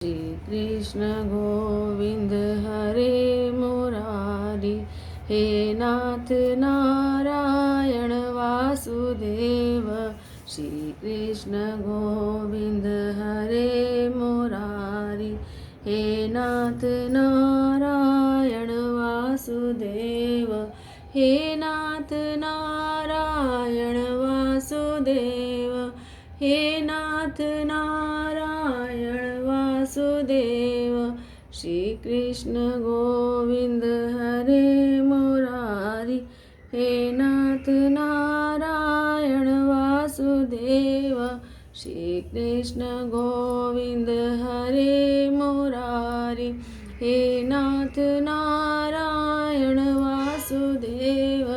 श्री कृष्ण गोविंद हरे मुरारी, हे नाथ नारायण वासुदेव। श्री कृष्ण गोविंद हरे मुरारी, हे नाथ नारायण वासुदेव। हे नाथ नारायण वासुदेव, हे नाथ नारायण वासुदेव। श्री कृष्ण गोविंद हरे मुरारी, हे नाथ नारायण वासुदेव। श्री कृष्ण गोविंद हरे मुरारी, हे नाथ नारायण वासुदेव।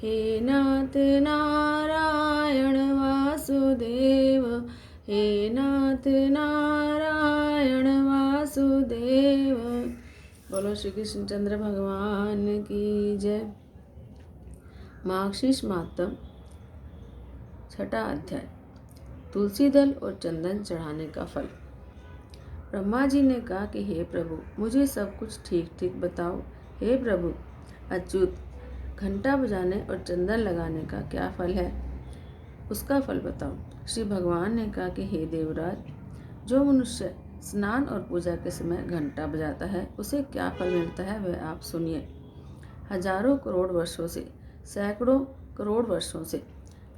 हे नाथ नारायण वासुदेव, हे नाथ नारायण वासुदेव। बोलो श्री कृष्णचंद्र भगवान की जय। मार्गशीर्ष मातम, छठा अध्याय, तुलसी दल और चंदन चढ़ाने का फल। ब्रह्मा जी ने कहा कि हे प्रभु, मुझे सब कुछ ठीक ठीक बताओ। हे प्रभु अच्युत, घंटा बजाने और चंदन लगाने का क्या फल है, उसका फल बताओ। श्री भगवान ने कहा कि हे देवराज, जो मनुष्य स्नान और पूजा के समय घंटा बजाता है उसे क्या फल मिलता है वह आप सुनिए। हजारों करोड़ वर्षों से, सैकड़ों करोड़ वर्षों से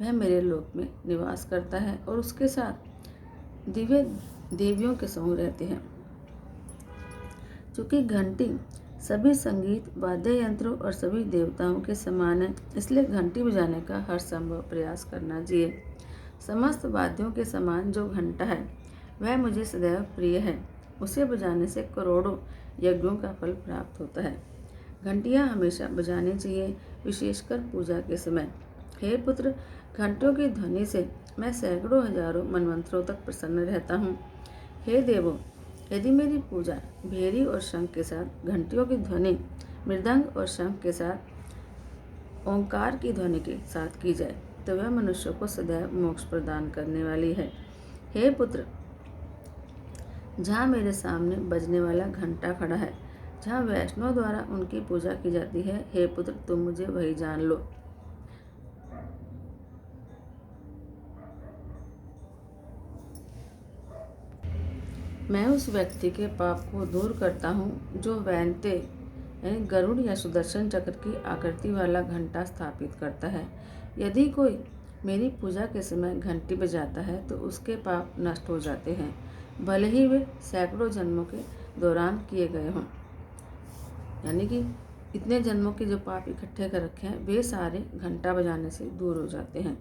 वह मेरे लोक में निवास करता है और उसके साथ दिव्य देवियों के समूह रहते हैं। चूँकि घंटी सभी संगीत वाद्य यंत्रों और सभी देवताओं के समान है, इसलिए घंटी बजाने का हर संभव प्रयास करना चाहिए। समस्त वाद्यों के समान जो घंटा है वह मुझे सदैव प्रिय है। उसे बजाने से करोड़ों यज्ञों का फल प्राप्त होता है। घंटियाँ हमेशा बजानी चाहिए, विशेषकर पूजा के समय। हे पुत्र, घंटों की ध्वनि से मैं सैकड़ों हजारों मनवंतरों तक प्रसन्न रहता हूँ। हे देवों, यदि मेरी पूजा भेरी और शंख के साथ, घंटियों की ध्वनि मृदंग और शंख के साथ, ओंकार की ध्वनि के साथ की जाए तो वह मनुष्य को सदैव मोक्ष प्रदान करने वाली है। हे पुत्र, जहाँ मेरे सामने बजने वाला घंटा खड़ा है, जहाँ वैष्णव द्वारा उनकी पूजा की जाती है, हे पुत्र तुम मुझे वही जान लो। मैं उस व्यक्ति के पाप को दूर करता हूँ जो वैनते यानी गरुड़ या सुदर्शन चक्र की आकृति वाला घंटा स्थापित करता है। यदि कोई मेरी पूजा के समय घंटी बजाता है तो उसके पाप नष्ट हो जाते हैं, भले ही वे सैकड़ों जन्मों के दौरान किए गए हों। यानी कि इतने जन्मों के जो पाप इकट्ठे कर रखे हैं वे सारे घंटा बजाने से दूर हो जाते हैं।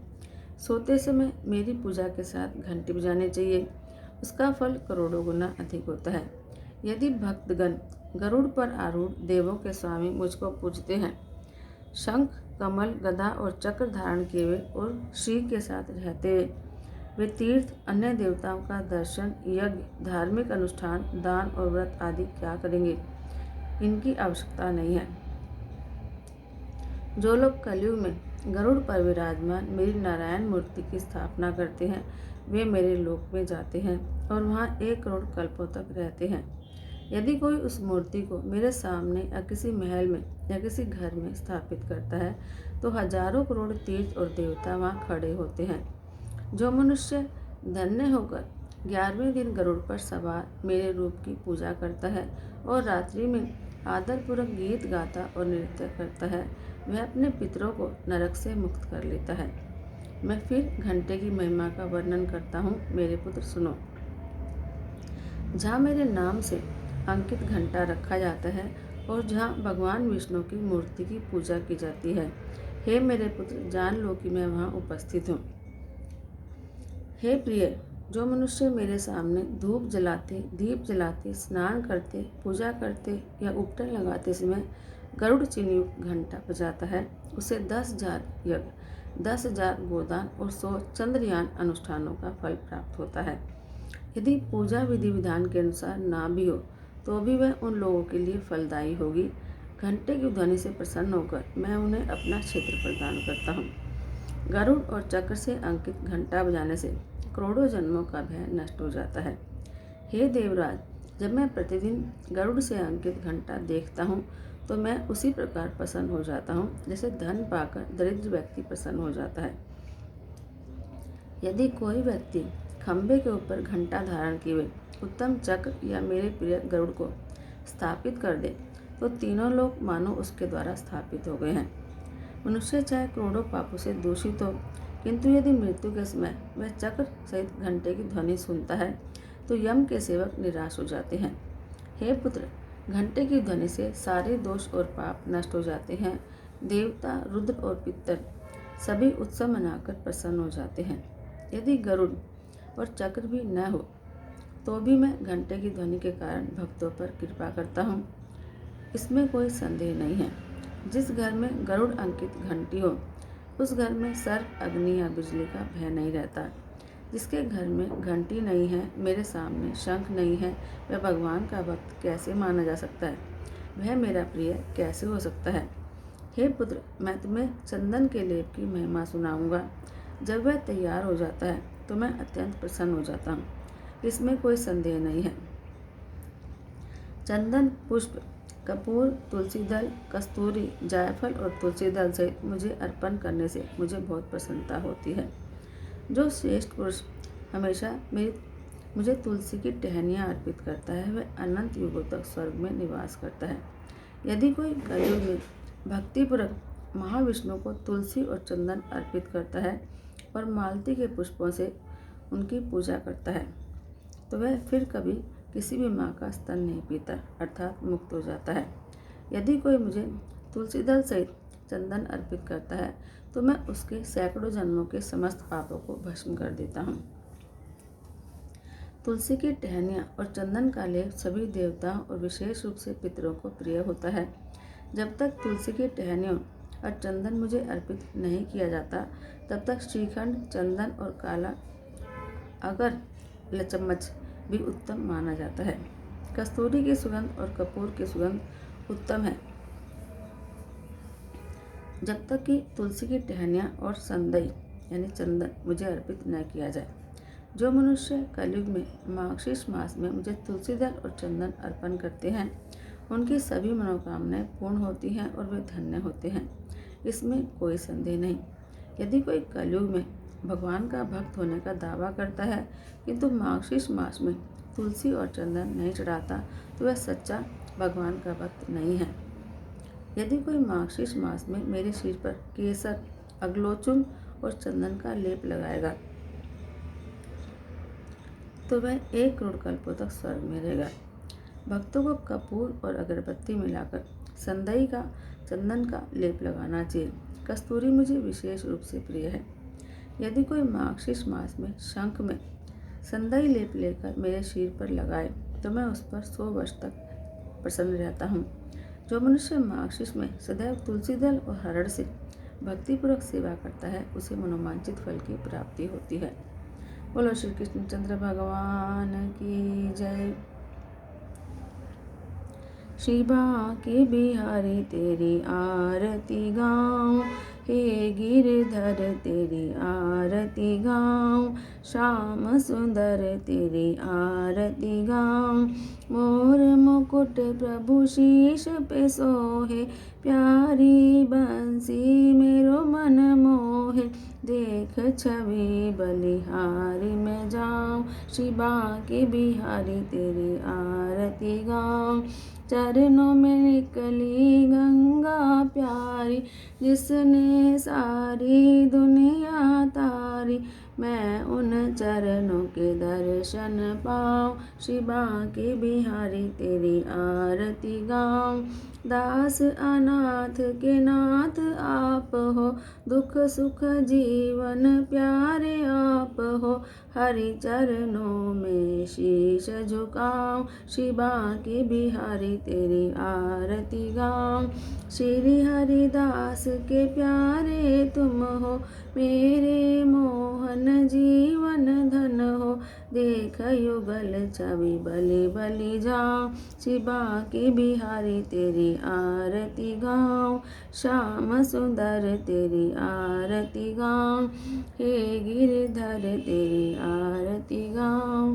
सोते समय मेरी पूजा के साथ घंटी बजानी चाहिए, उसका फल करोड़ों गुना अधिक होता है। यदि भक्तगण गरुड़ पर आरूढ़ देवों के स्वामी मुझको पूजते हैं, शंख, कमल, गदा और चक्र धारण किए हुए और श्री के साथ रहते हुए, वे तीर्थ, अन्य देवताओं का दर्शन, यज्ञ, धार्मिक अनुष्ठान, दान और व्रत आदि क्या करेंगे? इनकी आवश्यकता नहीं है। जो लोग कलयुग में गरुड़ पर विराजमान मेरी नारायण मूर्ति की स्थापना करते हैं, वे मेरे लोक में जाते हैं और वहाँ 1 करोड़ कल्पों तक रहते हैं। यदि कोई उस मूर्ति को मेरे सामने या किसी महल में या किसी घर में स्थापित करता है तो हजारों करोड़ तीर्थ और देवता वहाँ खड़े होते हैं। जो मनुष्य धन्य होकर 11वें दिन गरुड़ पर सवार मेरे रूप की पूजा करता है और रात्रि में आदरपूर्वक गीत गाता और नृत्य करता है, वह अपने पितरों को नरक से मुक्त कर लेता है। मैं फिर घंटे की महिमा का वर्णन करता हूँ। मेरे पुत्र सुनो। जहाँ मेरे नाम से अंकित घंटा रखा जाता है और जहाँ भगवान विष्णु की मूर्ति की पूजा की जाती है, हे मेरे पुत्र जान लो कि मैं वहाँ उपस्थित हूँ। हे प्रिय, जो मनुष्य मेरे सामने धूप जलाते, दीप जलाते, स्नान करते, पूजा करते या उपटन लगाते समय गरुड़ चिन्ह युक्त घंटा बजाता है, उसे 10,000 यज्ञ, 10,000 गोदान और 100 चंद्रयान अनुष्ठानों का फल प्राप्त होता है। यदि पूजा विधि विधान के अनुसार ना भी हो तो भी वह उन लोगों के लिए फलदायी होगी। घंटे की ध्वनि से प्रसन्न होकर मैं उन्हें अपना क्षेत्र प्रदान करता हूँ। गरुड़ और चक्र से अंकित घंटा बजाने से करोड़ों जन्मों का भय नष्ट हो जाता है। हे देवराज, जब मैं प्रतिदिन गरुड़ से अंकित घंटा देखता हूँ तो मैं उसी प्रकार प्रसन्न हो जाता हूँ जैसे धन पाकर दरिद्र व्यक्ति प्रसन्न हो जाता है। यदि कोई व्यक्ति खंबे के ऊपर घंटा धारण किए हुए उत्तम चक्र या मेरे प्रिय गरुड़ को स्थापित कर दे तो तीनों लोग मानो उसके द्वारा स्थापित हो गए हैं। मनुष्य चाहे करोड़ों पापों से दूषित हो, किंतु यदि मृत्यु के समय वह चक्र सहित घंटे की ध्वनि सुनता है तो यम के सेवक निराश हो जाते हैं। हे पुत्र, घंटे की ध्वनि से सारे दोष और पाप नष्ट हो जाते हैं। देवता, रुद्र और पितर सभी उत्सव मनाकर प्रसन्न हो जाते हैं। यदि गरुड़ और चक्र भी न हो तो भी मैं घंटे की ध्वनि के कारण भक्तों पर कृपा करता हूँ, इसमें कोई संदेह नहीं है। जिस घर में गरुड़ अंकित घंटी हो उस घर में सर्प, अग्नि या बिजली का भय नहीं रहता। जिसके घर में घंटी नहीं है, मेरे सामने शंख नहीं है, वह भगवान का भक्त कैसे माना जा सकता है? वह मेरा प्रिय कैसे हो सकता है? हे पुत्र, मैं तुम्हें चंदन के लेप की महिमा सुनाऊंगा। जब वह तैयार हो जाता है तो मैं अत्यंत प्रसन्न हो जाता हूँ, इसमें कोई संदेह नहीं है। चंदन, पुष्प, कपूर, तुलसी दल, कस्तूरी, जायफल और तुलसी दल सहित मुझे अर्पण करने से मुझे बहुत प्रसन्नता होती है। जो श्रेष्ठ पुरुष हमेशा मुझे तुलसी की टहनियाँ अर्पित करता है वह अनंत युगों तक स्वर्ग में निवास करता है। यदि कोई कलयुग में भक्तिपूर्वक महाविष्णु को तुलसी और चंदन अर्पित करता है और मालती के पुष्पों से उनकी पूजा करता है तो वह फिर कभी किसी भी माँ का स्तन नहीं पीता, अर्थात मुक्त हो जाता है। यदि कोई मुझे तुलसी दल सहित चंदन अर्पित करता है तो मैं उसके सैकड़ों जन्मों के समस्त पापों को भस्म कर देता हूँ। तुलसी की टहनियाँ और चंदन का लेप सभी देवताओं और विशेष रूप से पितरों को प्रिय होता है। जब तक तुलसी की टहनियों और चंदन मुझे अर्पित नहीं किया जाता तब तक श्रीखंड, चंदन और काला अगर लचम्मच भी उत्तम माना जाता है। कस्तूरी की सुगंध और कपूर की सुगंध उत्तम है जब तक कि तुलसी की टहनियाँ और संदई यानी चंदन मुझे अर्पित न किया जाए। जो मनुष्य कलयुग में मार्गशीर्ष मास में मुझे तुलसी दल और चंदन अर्पण करते हैं उनकी सभी मनोकामनाएं पूर्ण होती हैं और वे धन्य होते हैं, इसमें कोई संदेह नहीं। यदि कोई कलयुग में भगवान का भक्त होने का दावा करता है किंतु मार्गशीर्ष मास में तुलसी और चंदन नहीं चढ़ाता तो वह सच्चा भगवान का भक्त नहीं है। यदि कोई मार्गशीर्ष मास में मेरे सिर पर केसर, अगलोचुन और चंदन का लेप लगाएगा तो वह 1 करोड़ कल्पों तक स्वर्ग में रहेगा। भक्तों को कपूर और अगरबत्ती मिलाकर संदई का, चंदन का लेप लगाना चाहिए। कस्तूरी मुझे विशेष रूप से प्रिय है। यदि कोई मार्गशीर्ष मास में शंख में संदई लेप लेकर मेरे सिर पर लगाए तो मैं उस पर 100 वर्ष तक प्रसन्न रहता हूँ। जो मनुष्य मार्गशीर्ष में सदैव तुलसी दल और हरड़ से भक्तिपूर्वक सेवा करता है उसे मनोवांछित फल की प्राप्ति होती है। बोलो श्री कृष्णचंद्र भगवान की जय। श्री बांके बिहारी तेरी आरती गाऊं, हे गिरधर तेरी आरती गाऊं, श्याम सुंदर तेरी आरती गाऊं। मोर मुकुट प्रभु शीश पे सोहे, प्यारी बंसी मेरो मन मोहे। देख छवि बलिहारी में जाऊं, श्री बांके बिहारी तेरी आरती गाऊं। चरणों में निकली गंगा प्यारी, जिसने सारी दुनिया तारी। मैं उन चरणों के दर्शन पाऊं, श्री बांके बिहारी तेरी आरती गाऊं। दास अनाथ के नाथ आप हो, दुख सुख जीवन प्यारे आप हो। हरि चरणों में शीश झुकाऊं, श्री बांके बिहारी तेरी आरती गाऊं। श्री हरिदास के प्यारे तुम हो, मेरे मोहन जीवन धन हो। देख युगल छवि बलि बलि जाऊं, श्री बांके बिहारी तेरी आरती गाऊं। श्याम सुंदर तेरी आरती गाऊं, हे गिरधर तेरी आरती गाऊं।